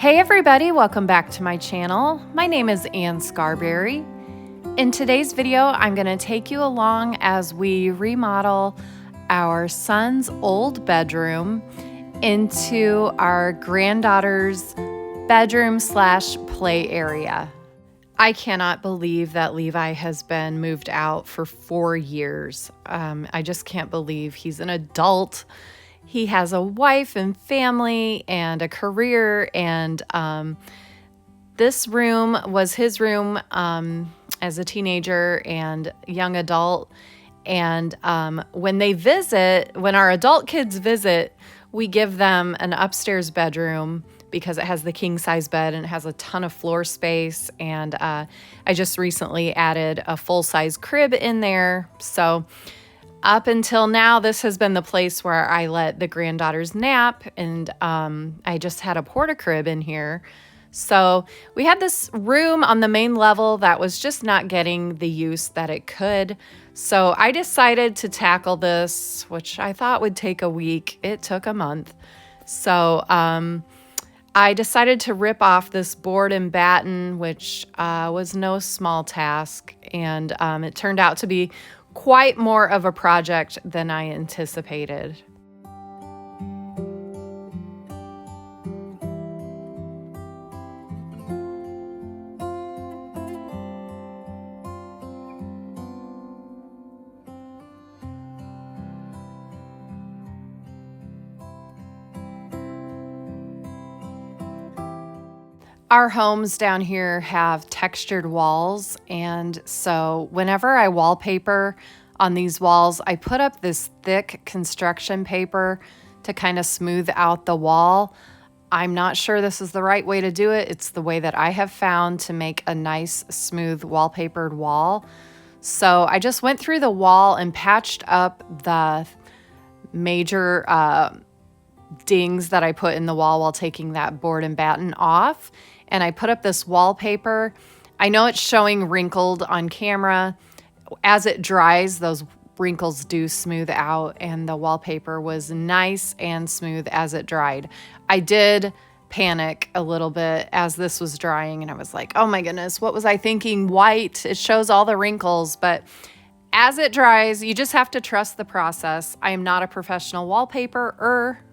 Hey everybody, welcome back to my channel. My name is Ann Scarberry. In today's video, I'm going to take you along as we remodel our son's old bedroom into our granddaughter's bedroom / play area. I cannot believe that Levi has been moved out for 4 years. I just can't believe he's an adult. He has a wife and family and a career, and this room was his room as a teenager and young adult. And when our adult kids visit, we give them an upstairs bedroom because it has the king size bed and it has a ton of floor space. And I just recently added a full size crib in there. So up until now, this has been the place where I let the granddaughters nap, and I just had a porta-crib in here. So we had this room on the main level that was just not getting the use that it could. So I decided to tackle this, which I thought would take a week. It took a month. So I decided to rip off this board and batten, which was no small task. And it turned out to be quite more of a project than I anticipated. Our homes down here have textured walls, and so whenever I wallpaper on these walls, I put up this thick construction paper to kind of smooth out the wall. I'm not sure this is the right way to do it. It's the way that I have found to make a nice, smooth wallpapered wall. So I just went through the wall and patched up the major dings that I put in the wall while taking that board and batten off. And I put up this wallpaper. I know it's showing wrinkled on camera. As it dries, those wrinkles do smooth out, and the wallpaper was nice and smooth as it dried. I did panic a little bit as this was drying, and I was like, oh my goodness, what was I thinking? White, it shows all the wrinkles, but as it dries, you just have to trust the process. I am not a professional wallpaper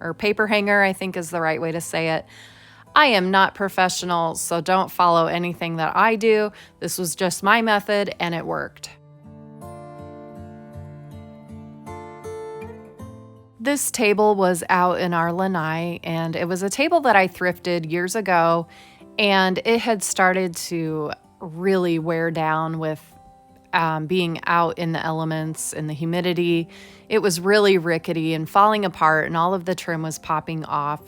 or paper hanger, I think is the right way to say it. I am not professional, so don't follow anything that I do. This was just my method, and it worked. This table was out in our lanai, and it was a table that I thrifted years ago, and it had started to really wear down with being out in the elements and the humidity. It was really rickety and falling apart, and all of the trim was popping off.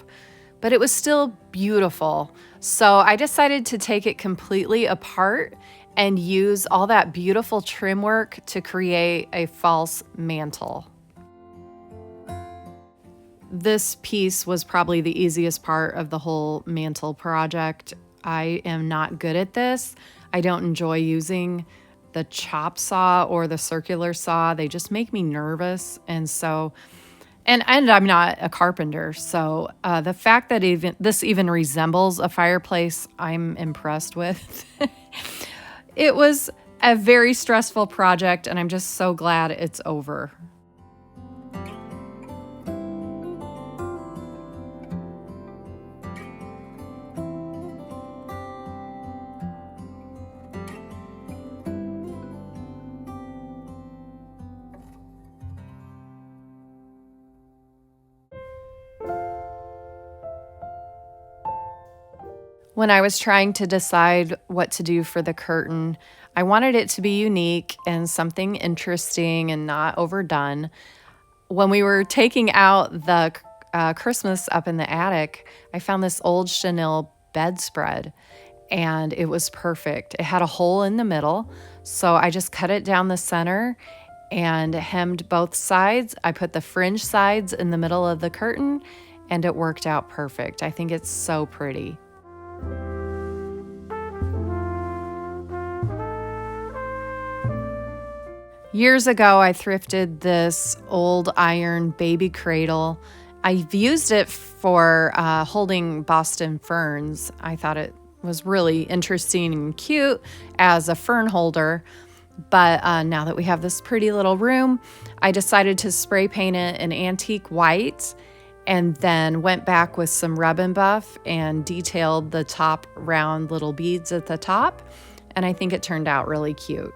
But it was still beautiful. So I decided to take it completely apart and use all that beautiful trim work to create a false mantle. This piece was probably the easiest part of the whole mantle project. I am not good at this. I don't enjoy using the chop saw or the circular saw. They just make me nervous. And I'm not a carpenter, so the fact that this even resembles a fireplace, I'm impressed with. It was a very stressful project, and I'm just so glad it's over. When I was trying to decide what to do for the curtain, I wanted it to be unique and something interesting and not overdone. When we were taking out the Christmas up in the attic, I found this old chenille bedspread, and it was perfect. It had a hole in the middle, so I just cut it down the center and hemmed both sides. I put the fringe sides in the middle of the curtain, and it worked out perfect. I think it's so pretty. Years ago, I thrifted this old iron baby cradle, I've used it for holding Boston ferns. I thought it was really interesting and cute as a fern holder. But now that we have this pretty little room, I decided to spray paint it an antique white and then went back with some rub and buff and detailed the top round little beads at the top. And I think it turned out really cute.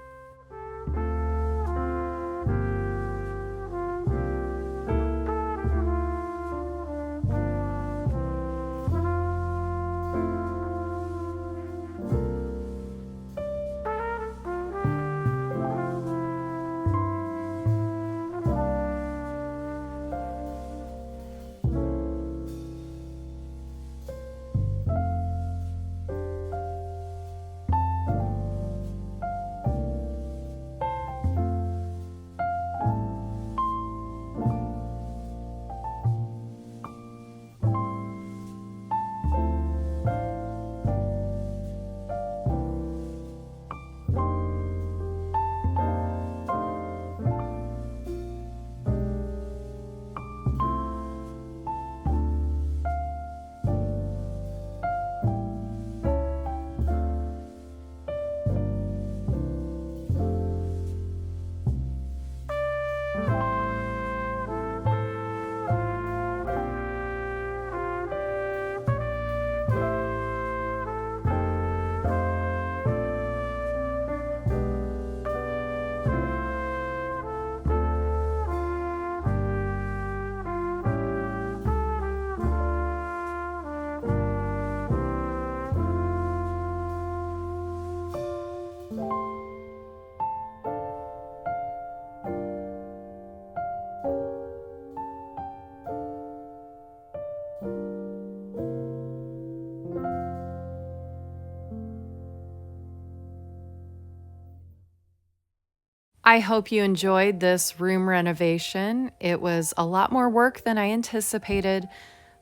I hope you enjoyed this room renovation. It was a lot more work than I anticipated,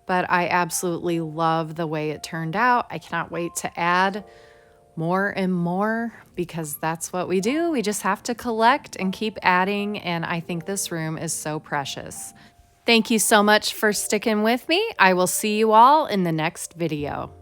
but I absolutely love the way it turned out. I cannot wait to add more and more because that's what we do. We just have to collect and keep adding, and I think this room is so precious. Thank you so much for sticking with me. I will see you all in the next video.